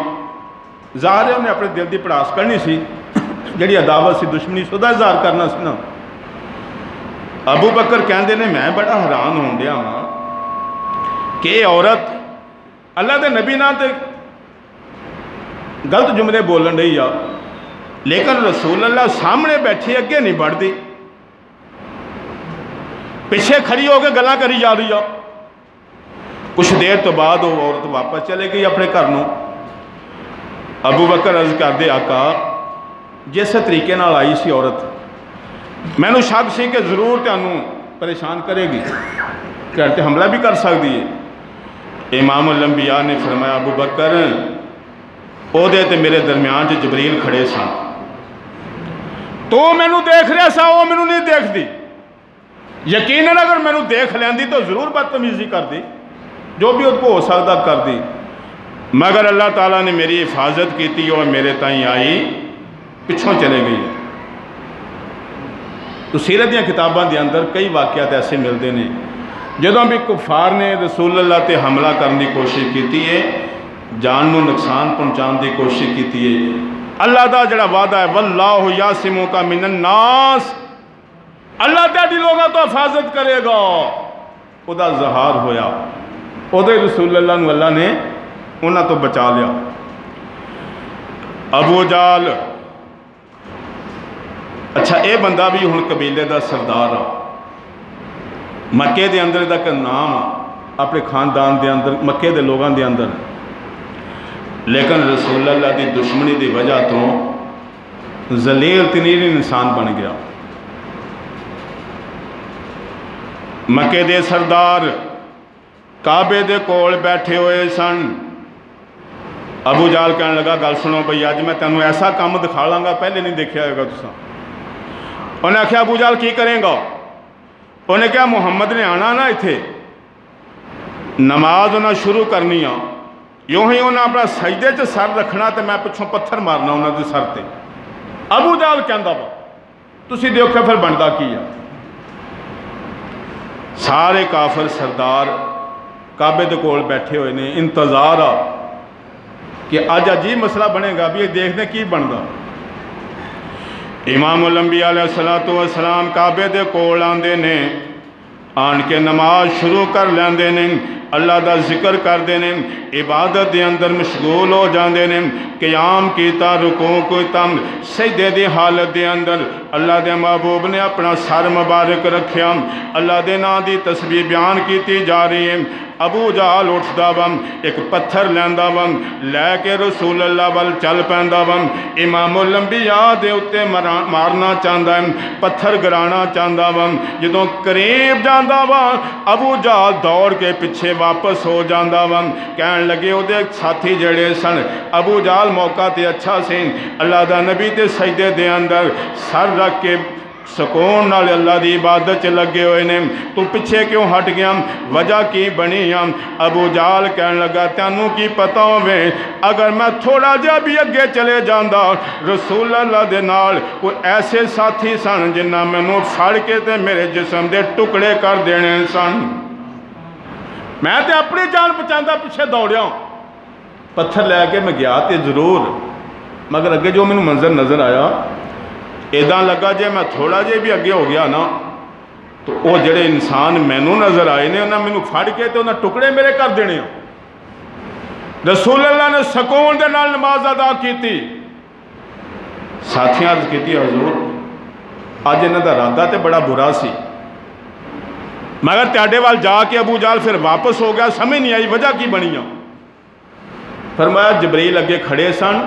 ظاہر ہے انہیں اپنے دل دی پڑاس کرنی سی، جڑی عداوت سی دشمنی سودا اظہار کرنا سی نا۔ ابو بکر کہندے نے میں بڑا حیران ہوں دیا ہاں کہ عورت اللہ دے نبی نہ تے غلط جملے بولن رہی ہے، لیکن رسول اللہ سامنے بیٹھی اگے نہیں بڑھ دی، پیچھے کھڑی ہو کے گلاں کری جا رہی ہے۔ کچھ دیر تو بعد وہ عورت واپس چلے گئی اپنے گھر نوں۔ ابو بکر عرض کر دے آقا جس طریقے نال آئی سی عورت، میں نو شک سی کہ ضرور تانوں پریشان کرے گی، کہتے حملہ بھی کر سکتی ہے۔ امام الانبیاء نے فرمایا ابو بکر او دے تے میرے درمیان جو جبریل کھڑے سن، تو میں نو دیکھ رہا سا، وہ میں نو نہیں دیکھ دی، یقیناً اگر میں نو دیکھ لین دی تو ضرور بدتمیزی کر دی، جو بھی اس کو ہو سکتا کر دی، مگر اللہ تعالیٰ نے میری حفاظت کی تھی اور میرے تائیں آئی پچھوں چلے گئی۔ تو سیرت دیا کتاباں دے اندر کئی واقعات ایسے ملتے ہیں جدوں بھی کفار نے رسول اللہ تے حملہ کرنے کی کوشش کی ہے، جان نو نقصان پہنچان دی کوشش کی ہے، اللہ دا جڑا وعدہ ہے واللہ یعصمک من الناس، اللہ تیری لوگوں تو حفاظت کرے گا، او دا ظہار ہویا، او دے رسول اللہ نو اللہ نے انہاں تو بچا لیا۔ ابو جال اچھا اے بندہ بھی ہن قبیلے دا سردار آ، مکے دے اندر دا نام اپنے خاندان دے اندر مکے دے لوگاں دے اندر، لیکن رسول اللہ دی دشمنی دی وجہ تو ذلیل ترین انسان بن گیا۔ مکے دے سردار کعبے دے کول بیٹھے ہوئے سن۔ ابو جہل کہنے لگا گل سنو بھئی اج میں تینوں ایسا کام دکھا لاں گا پہلے نہیں دیکھا ہوگا تساں۔ انہیں آخیا ابو جہل کی کریں گا؟ انہیں کہا محمد نے آنا نا ایتھے، نماز انہیں شروع کرنی آ، یوں ہی انہیں اپنا سجدے چ سر رکھنا تے میں پچھوں پتھر مارنا انہوں دے سر تے۔ ابو جہل کہندا وا تسی دیکھو پھر بندا کی ہے۔ سارے کافر سردار کعبے دے کول بیٹھے ہوئے نے، انتظار آ کہ آج عجیب مسئلہ بنے گا بھی یہ دیکھنے کی بندا۔ امام الانبیاء علیہ السلام کعبے دے کول آندے نے، آن کے نماز شروع کر لیندے نے، اللہ دا ذکر کر دینے، عبادت دے اندر مشغول ہو جاندے نے، قیام کیتا، رکوع کیتا، سجدے دی حالت دے اندر اللہ دے محبوب نے اپنا سر مبارک رکھیا، اللہ دے نام دی تسبیح بیان کیتی جا رہی ہے۔ ابو جہل اٹھدا وا، ایک پتھر لیندا وا، لے کے رسول اللہ وال چل پیندا وا، امام الانبیاء دے اتے مارنا چاہندا ہے، پتھر گرانا چاہندا وا۔ جدوں قریب جاندا وا ابو جہل دوڑ کے پیچھے واپس ہو جاندا وا۔ کہن لگے او دے ساتھی جڑے سن، ابو جہل موقع تے اچھا سی، اللہ دا نبی تے سجدے دے اندر سر رکھ کے سکون نال اللہ دی عبادت چ لگے ہوئے نے، تو پیچھے کیوں ہٹ گیا؟ وجہ کی بنی؟ ابو جہل کہن لگا تینوں کی پتہ ہوے اگر میں تھوڑا جہا بھی اگے چلے جاندا رسول اللہ دے نال کوئی ایسے ساتھی سن جنہ مینوں پھڑ کے تے میرے جسم دے ٹکڑے کر دینے سن، میں تے اپنی جان بچاندا پیچھے دوڑیا، پتھر لے کے میں گیا تے ضرور، مگر اگے جو مینوں منظر نظر آیا ایداں لگا جے میں تھوڑا جے بھی اگے ہو گیا نا تو وہ جڑے انسان مینوں نظر آئے نے انہاں مینوں پھڑ کے تے انہاں ٹکڑے میرے کر دینے۔ رسول اللہ نے سکون دے نال نماز ادا کیتی۔ ساتھیاں عرض کیتی حضور اج انہاں دا ارادہ تے بڑا برا سی، مگر تہاڈے وال جا کے ابو جہل پھر واپس ہو گیا، سمجھ نہیں آئی وجہ کی بنی۔ فرمایا جبریل اگے کھڑے سن،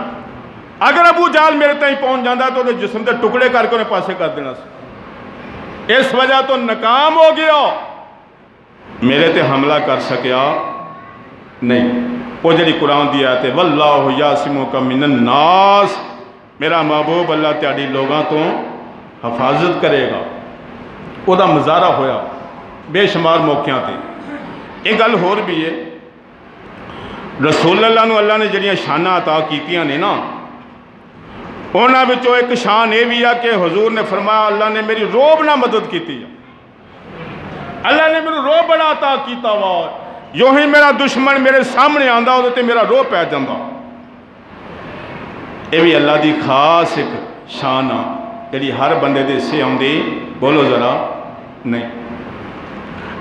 اگر ابو جہل میرے تائیں پہنچ جاندہ تو وہ جسم دے ٹکڑے کر کے انہیں پاسے کر دینا سی، اس وجہ تو ناکام ہو گیا، میرے تے حملہ کر سکیا نہیں۔ وہ جڑی قرآن دی آیت ہے واللہ یعصمک من الناس، میرا محبوب اللہ تیاری لوگاں تو حفاظت کرے گا، وہ دا مظاہرہ ہویا بے شمار موقعوں تے۔ ایک گل ہور بھی ہے، رسول اللہ نو اللہ نے جڑیاں شانہ عطا کیتیاں نے نا، انہاں وچوں ایک شان یہ بھی ہے کہ حضور نے فرمایا اللہ نے میری روب نہ مدد کیتی ہے، اللہ نے میرے روب بڑا عطا کیتا وا، یوں ہی میرا دشمن میرے سامنے آندا ہوتا تے میرا روب پہ جاندا۔ یہ بھی اللہ دی خاص ایک شان آ جڑی ہر بندے دے سے آندی، بولو ذرا نہیں۔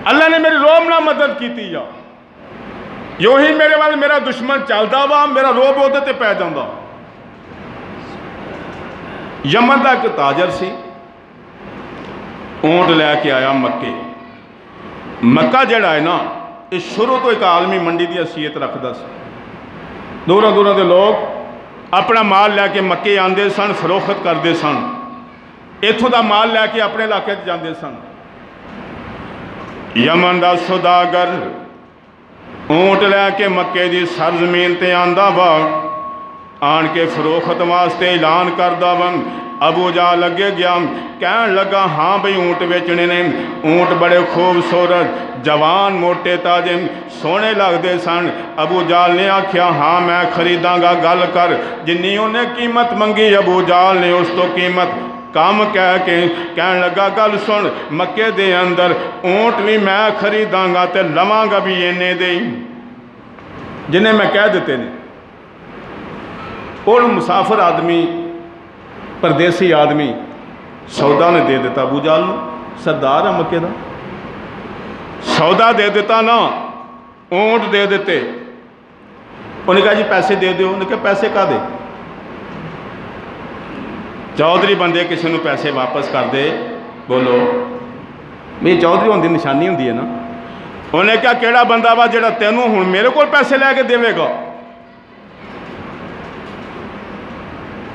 اللہ نے میری روب نہ مدد کیتی ہے، یوں ہی میرے وال میرا دشمن چلدا وا، میرا روب ہوتے تے پہ جاندا۔ یمن دا ایک تاجر سی، اونٹ لے کے آیا مکے۔ مکہ جڑا ہے نا اس شروع تو ایک عالمی منڈی دی حیثیت رکھدا سی، دوروں دوروں دے لوگ اپنا مال لے کے مکے آندے سن، فروخت کردے سن، ایتھوں دا مال لے کے اپنے علاقے جاندے سن۔ یمن دا سوداگر اونٹ لے کے مکے دی سرزمین تے آندا وا، آن کے فروخت واسطے اعلان کردہ وا۔ ابو جہل لگے گیا، کہن لگا ہاں بھئی اونٹ بیچنے نے، اونٹ بڑے خوبصورت جوان موٹے تازے سونے لگ دے سن۔ ابو جہل نے آکھیا ہاں میں خریداں گا، گل کر۔ جنی انہیں قیمت منگی ابو جہل نے اس تو قیمت کم کہہ کے کہن لگا گل سن، مکے دے اندر اونٹ بھی میں خریداں گا تے لواں گا بھی اینے دے، جنہیں میں کہہ دیتے نے۔ اور مسافر آدمی پردیسی آدمی سودا نے دے دیتا ابو جہل، سردار ہے مکے دا، سودا دے دیتا نا، اونٹ دے دیتے۔ انہوں نے کہا جی پیسے دے دیو، انہوں نے کہا پیسے کا دے؟ چودھری بندے کسی نے پیسے واپس کر دے، بولو بھی چودھری ہونے کی نشانی ہوتی ہے نا. انہیں کہا کیڑا بندہ وا جڑا تینوں ہوں میرے کو پیسے لے کے دے گا.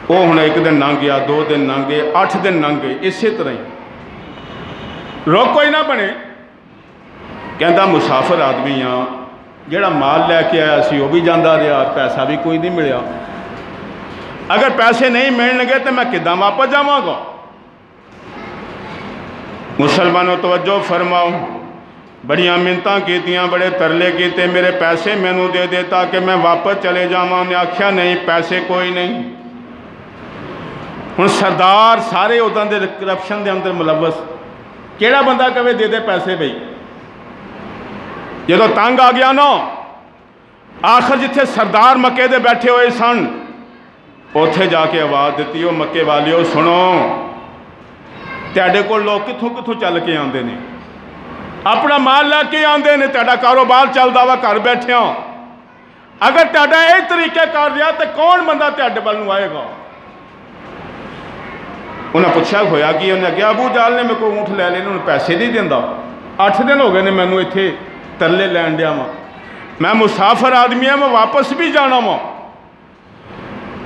وہ ہوں ایک دن لنਘ گیا, 2 دن لنਘ گئے, 8 دن لنਘ گئے, اسی طرح ہی روک کوئی نہ بنے. کہندا مسافر آدمی ہاں, جڑا مال لے کے آیا سی وہ بھی جانا رہا, پیسہ بھی کوئی نہیں ملیا. اگر پیسے نہیں ملن گے تو میں کداں واپس جاواں گا. مسلمانوں توجہ فرماؤ, بڑیاں منتاں کیتیاں, بڑے ترلے کیتے, میرے پیسے مینوں دے دے تاکہ میں واپس چلے جاواں. انہیں آکھیا نہیں, پیسے کوئی نہیں. ہن سردار سارے اداں دے کرپشن دے اندر ملوث, کیڑا بندہ کہے دے دے پیسے بھئی. جدو تنگ آ گیا نا, آخر جتھے سردار مکے دے بیٹھے ہوئے سن اوتھے جا کے آواز دیتی, وہ مکے والیو سنو, تیڑے کو لوگ کتھوں کتھوں چل کے آندے نے, اپنا مال لے کے آندے نے, تیڑا کاروبار چلدا وا گھر بیٹھے ہوں. اگر تیڑا یہ طریقے کر رہا تو کون بندہ تیڑے والوں آئے گا. انہیں پوچھا ہویا کہ انہیں کہا ابو جال نے میرے کو اونٹ لے لے, انہوں نے پیسے نہیں دیندا. 8 دن ہو گئے نے مینوں اتنے ترلے لین دیا وا, میں مسافر آدمی ہوں, میں واپس بھی جانا وا.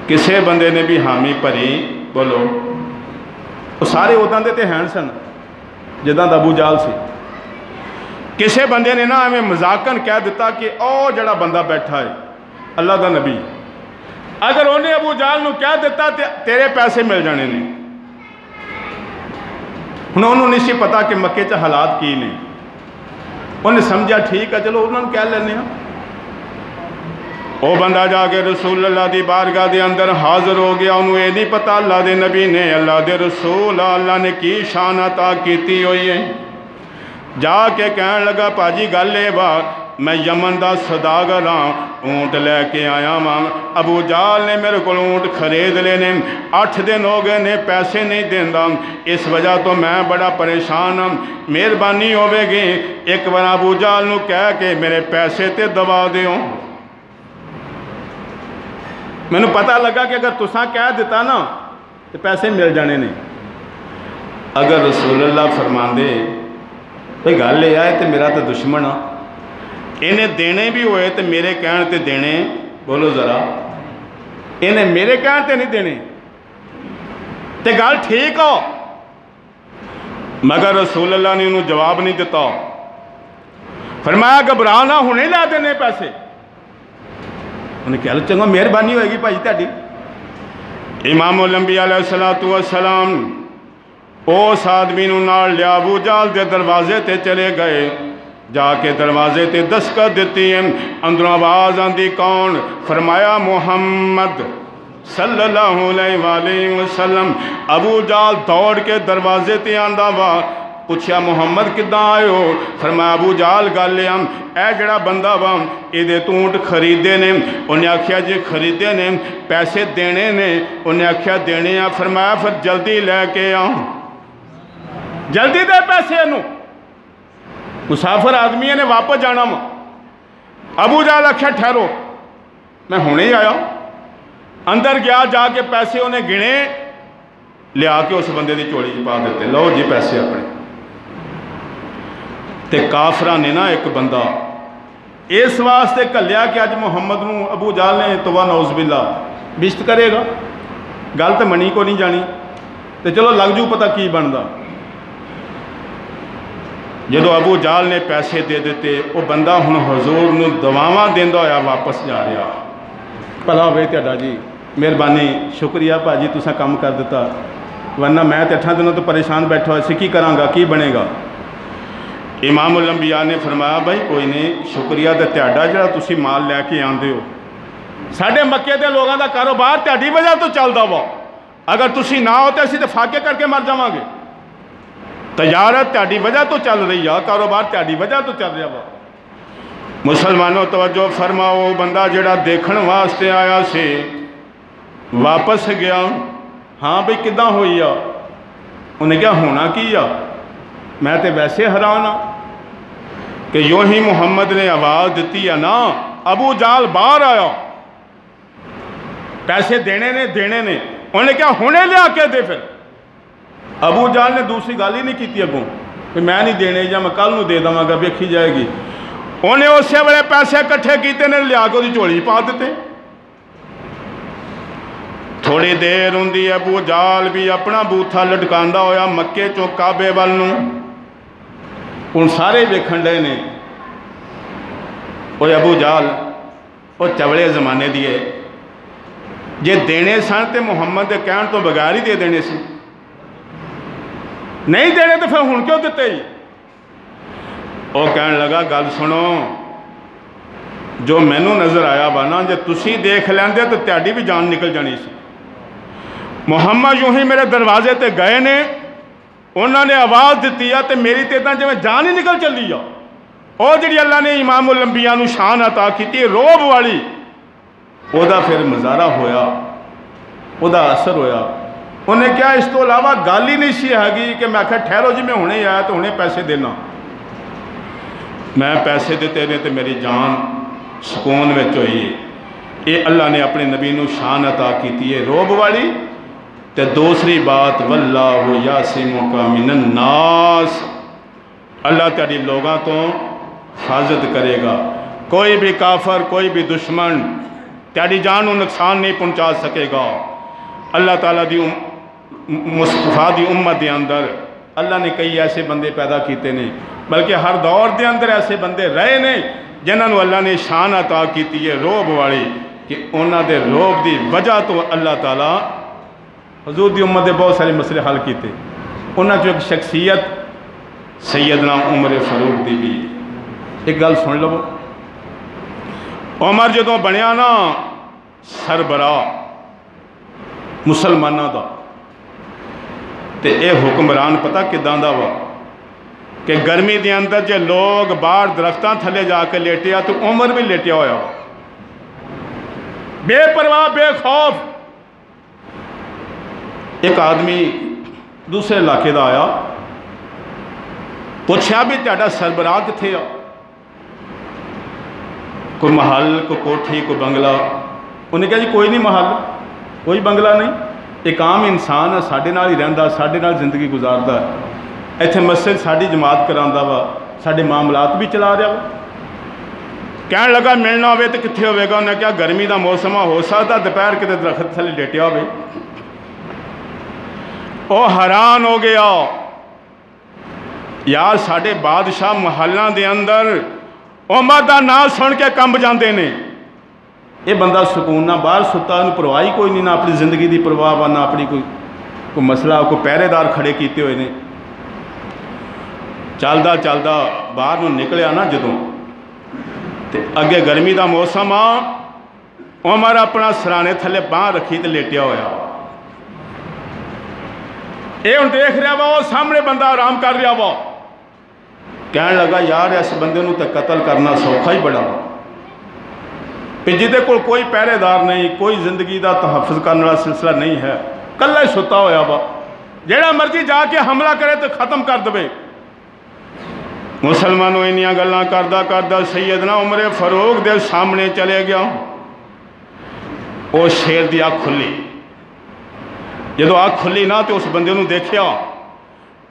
کسے بندے نے بھی حامی بھری, بولو. وہ سارے اداں دے تے ہیں سن جداں دا ابو جال سی. کسے بندے نے نا ہمیں مذاقن کہہ دیتا کہ او جڑا بندہ بیٹھا ہے اللہ دا نبی, اگر انہیں ابو جال نو کہہ دیتا تیرے پیسے مل جانے نے. انہوں نہیں سی پتا کہ مکے چ حالات کی نہیں. انہیں سمجھا ٹھیک ہے چلو انہوں نے کہہ لینے ہیں. وہ بندہ جا کے رسول اللہ دی بارگاہ دے اندر حاضر ہو گیا. انہوں یہ نہیں پتا اللہ دے نبی نے, اللہ دے رسول اللہ نے کی شان عطا کیتی ہوئی ہے. جا کے کہنے لگا پاجی گل اے وا, میں یمن دا سوداگر ہاں, اونٹ لے کے آیا ہاں. ابو جال نے میرے کو اونٹ خرید لینے, 8 دن ہو گئے نے پیسے نہیں دیندا, اس وجہ تو میں بڑا پریشان ہوں. مہربانی ہوے گی ایک بار ابو جال نو کہہ کے میرے پیسے تے دبا دیو. میں نے پتہ لگا کہ اگر تساں کہہ دیتا نا تو پیسے مل جانے نے. اگر رسول اللہ فرماندے بھئی گل یہ آئے تو میرا تو دشمن ہاں, انہیں دینے بھی ہوئے تو میرے کہنے تے دینے, بولو ذرا, انہیں میرے کہنے تے نہیں دینے تے گل ٹھیک ہو. مگر رسول اللہ نے انہوں جواب نہیں دیتا. فرمایا گھبرانا ہونے لے دینے پیسے. انہیں کہا چنگا مہربانی ہوئے گی بھائی تیاری. امام الانبیاء علیہ السلام اس آدمی نو نال لیا, ابو جال دے دروازے تے چلے گئے. جا کے دروازے تے دستک دیتی ہیں, اندروں آواز آندی کون؟ فرمایا محمد صلی اللہ علیہ وآلہ وسلم. ابو جال دوڑ کے دروازے تے آندا وا, پوچھیا محمد کداں آئے ہو؟ فرمایا ابو جال گل لیا, اے جڑا بندہ وا اے دے اونٹ خریدے نے. انہیں آکھیا جی خریدے نے, پیسے دینے نے. انہیں آکھیا دینے ہیں. فرمایا پھر جلدی لے کے آؤں, جلدی دے پیسے انہوں, مسافر آدمی نے واپس جانا وا. ابو جال آکھیا ٹھہرو میں ہونے ہی آیا. اندر گیا, جا کے پیسے انہیں گنے, لیا کے اس بندے دی چوڑی پا دیتے, لو جی پیسے اپنے. تے کافرہ نے نا ایک بندہ اس واسطے کلیا کہ اج محمد نو ابو جال نے توبہ نعوذ باللہ بشت کرے گا, گل تو منی کو نہیں جانی, تے چلو لگ جو پتہ کی بندا. جدو ابو جال نے پیسے دے دیتے, وہ بندہ ہن حضور نو دعاواں دیندا ہویا واپس جا رہا. بھلا ہوئے تہاڈا جی, مہربانی شکریہ بھاجی تساں کم کر دیتا, ورنہ میں تے 8 دنوں تو پریشان بیٹھا ہوا سی, کی کراں گا, کی بنے گا. امام الانبیاء نے فرمایا بھائی کوئی نہیں, شکریہ تے تہاڈا جڑا تسی مال لے کے آندے ہو. ساڈے مکے دے لوگاں دا کاروبار تہاڈی وجہ تو چلدا وا, اگر تسی نہ ہوتے اسی تے فاقے کر کے مر جاواں گے. تجارت تہاڈی وجہ تو چل رہی ہے, کاروبار تہاڈی وجہ تو چل رہا وا. مسلمانوں توجہ فرماؤ, بندہ جڑا دیکھن واسطے آیا سی واپس گیا. ہاں بھئی کداں ہوئی آ؟ انہیں کیا ہونا کی آ, میں تے ویسے حیران ہاں کہ یوں ہی محمد نے آواز دیتی ہے نا, ابو جال باہر آیا, پیسے دینے نے. انہیں کیا ہونے لیا کے دے. پھر ابو جال نے دوسری گل ہی نہیں کیتی اگوں, کہ میں نہیں دینے یا میں کل دے داں گا ویکھی جائے گی. انہیں اسی ویلے پیسے کٹھے کیتے نے لیا کے وہ جھولی پا دیتے. تھوڑی دیر ہوندی ابو جال بھی اپنا بوتھا لٹکاندا ہویا مکے چوں کعبے ول نوں. ہن سارے ویکھن ڈے نے وہ ابو جال وہ چوڑے زمانے دیے جے دینے سن تے محمد دے کہن تو بغیر ہی دے دینے سی. نہیں دینے تو پھر ہن کیوں دیتے ہی. وہ کہن لگا گل سنو جو مینوں نظر آیا وا نا جے تسی دیکھ لیندے تو تہاڈی بھی جان نکل جانی سی. محمد یوں ہی میرے دروازے تے گئے نے انہوں نے آواز دیتی ہے تو میری تے جی میں جان ہی نکل چلی آ. اور جڑی اللہ نے امام الانبیاء نو شان عطا کیتی روب والی او دا پھر مظاہرہ ہویا او دا اثر ہویا. انہیں کیا اس تو علاوہ گل ہی نہیں سی ہے کہ میں آخیا ٹھہرو جی میں ہونے آیا تو ہونے پیسے دینا. میں پیسے دیتے نے تو میری جان سکون میں ہوئی. یہ اللہ نے اپنے نبی نو شان عطا کیتی ہے روب والی. تے دوسری بات واللہ یعصمک من الناس اللہ تیری لوگاں تو حفاظت کرے گا. کوئی بھی کافر کوئی بھی دشمن تیری جان و نقصان نہیں پہنچا سکے گا. اللہ تعالیٰ دی مصطفیٰ دی امت دے اندر اللہ نے کئی ایسے بندے پیدا کیتے نے بلکہ ہر دور دے اندر ایسے بندے رہے نے جنہاں نو اللہ نے شان عطا کیتی ہے روب والی کہ انہاں دے روب دی وجہ تو اللہ تعالیٰ حضور دی امت دے بہت سارے مسئلے حل کیتے. انہاں جو ایک شخصیت سیدنا عمر فاروق دی بھی. ایک گل سن لو عمر جدوں بنیا نا سربراہ مسلمانوں دا تے اے حکمران پتہ کداں دا وا کہ گرمی دے اندر جے لوگ باہر درختاں تھلے جا کے لیٹیا تو عمر بھی لیٹیا ہویا بے پرواہ بے خوف. ایک آدمی دوسرے علاقے دا آیا پوچھا بھی تہاڈا سربراہ کتھے آ. کوئی محل کوئی کوٹھی کوئی بنگلہ. انہیں کہا جی کوئی نہیں محل کوئی بنگلہ نہیں ایک عام انسان ہے ساڈے نال ہی رہندا ساڈے نال زندگی گزاردا ہے. ایتھے مسجد ساڈی جماعت کراندا وا ساڈے معاملات بھی چلا رہا وا. کہن لگا ملنا ہوئے تو کتھے ہوئے گا. انہیں کہا گرمی دا موسم ہو سکتا دوپہر کتے درخت تھلے لیٹیا ہوئے. وہ حیران ہو گیا یار ساڈے بادشاہ محلاں دے اندر عمر دا نام سن کے کمب جاندے نے. یہ بندہ سکون نہ باہر ستا انہوں پرواہی کوئی نہیں نہ اپنی زندگی دی پرواہ نہ اپنی کوئی مسئلہ کوئی پہرے دار کھڑے کیتے ہوئے نے. چلدا چلدا باہر نو نکلیا نا جدوں تے اگے گرمی دا موسم آ عمر اپنا سرانے تھلے باہ رکھی تے لیٹیا ہویا. اے ہن دیکھ رہا وا وہ سامنے بندہ آرام کر رہا وا. کہن لگا یار اس بندے نو تے قتل کرنا سوکھا ہی بڑا کہ جدے کول کوئی پہرے دار نہیں کوئی زندگی دا تحفظ کرنے والا سلسلہ نہیں ہے کلا ہی ستا ہویا وا جیڑا مرضی جا کے حملہ کرے تو ختم کر دے. مسلمانوں انیاں گلاں کردہ کردہ سیدنا عمر فاروق دے سامنے چلے گیا. وہ شیر دی آنکھ کھلی. جدو آنکھ کھلی نا تو اس بندے نو دیکھیا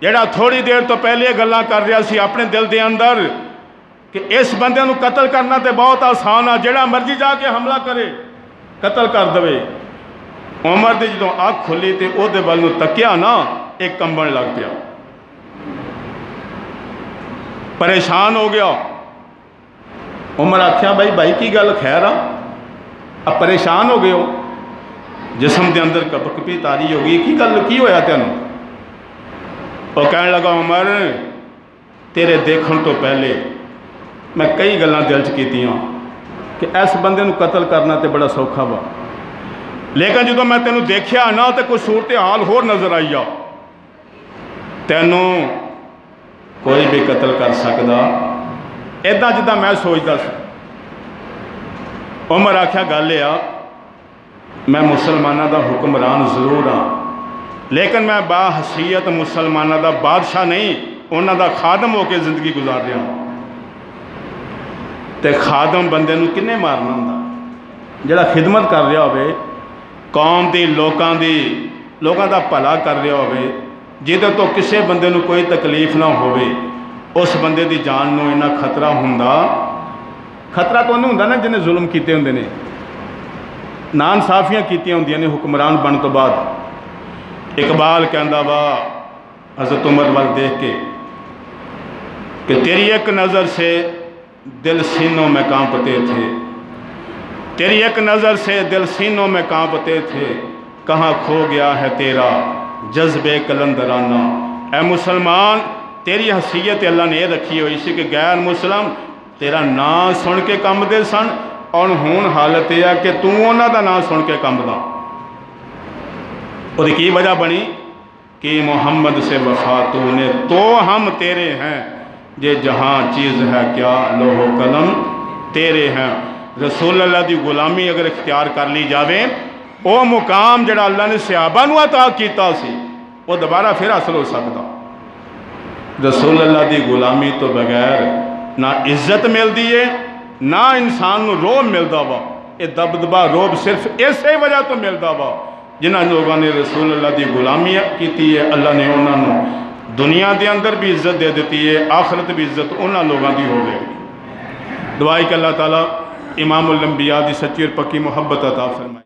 جیڑا تھوڑی دیر تو پہلے گلاں کر رہا سی اپنے دل دے اندر کہ اس بندے نو قتل کرنا تے بہت آسان ہے جیڑا مرضی جا کے حملہ کرے قتل کر دے. عمر دی جدو آنکھ کھلی تے او دے ول نو تکیا نا ایک کمبن لگ پیا. پریشان ہو گیا. عمر آکھیا بھائی کی گل خیر آ اب پریشان ہو گئے ہو جسم دے اندر کپی تاری ہو گئی کی گل کی ہویا تینوں. وہ کہنے لگا عمر تیرے دیکھن تو پہلے میں کئی گلاں دل چ کیتیاں کہ اس بندے نو قتل کرنا تے بڑا سوکھا وا لیکن جدو میں تینوں دیکھیا نا تے کوئی صورتحال ہور نظر آئی آ. تینوں کوئی بھی قتل کر سکدا ایداں جداں میں سوچدا سی. عمر آکھیا گل یہ آ میں مسلمانوں دا حکمران ضرور ہاں لیکن میں باحیثیت مسلمانوں دا بادشاہ نہیں انہاں دا خادم ہو کے زندگی گزار رہا ہوں. تے خادم بندے نو کنے مارنا ہوندا جڑا خدمت کر رہا ہوئے قوم دی لوکاں دا بھلا کر رہا ہوئے جہدے تو کسے بندے نو کوئی تکلیف نہ ہوئے اس بندے دی جان نو انہا خطرہ ہوندا خطرہ تو نہیں ہوندا نا جنہیں ظلم کیتے ہوندے نے نان صافیاں کیتیاں ہوندیاں نے حکمران بن تو بعد اقبال کہندا وا حضرت عمر وال دیکھ کے کہ تیری ایک نظر سے دل سینوں میں کانپتے تھے تیری ایک نظر سے دل سینوں میں کانپتے تھے کہاں کھو گیا ہے تیرا جذبے کلندرانہ اے مسلمان تیری حیثیت اللہ نے یہ رکھی ہوئی سی کہ غیر مسلم تیرا نام سن کے کم دے سن اور ہون حالت یہ ہے کہ تو انہاں دا نام سن کے کم دا اور کی وجہ بنی کہ محمد سے وفا تو نے تو ہم تیرے ہیں یہ جہاں چیز ہے کیا لوح و قلم تیرے ہیں رسول اللہ دی غلامی اگر اختیار کر لی جاوے وہ مقام جڑا اللہ نے صحابہ نو عطا کیتا سی وہ دوبارہ پھر حاصل ہو سکتا رسول اللہ دی غلامی تو بغیر نہ عزت مل دیئے نہ انسان نو روب ملدا وا یہ دبدبا روب صرف اسی وجہ تو ملدا وا جنہاں لوگوں نے رسول اللہ دی غلامی کیتی ہے اللہ نے انہاں نو دنیا دے اندر بھی عزت دے دیتی ہے آخرت بھی عزت انہاں لوگوں دی ہو گئی دعائی کہ اللہ تعالیٰ امام الانبیاء دی سچی اور پکی محبت عطا فرمائے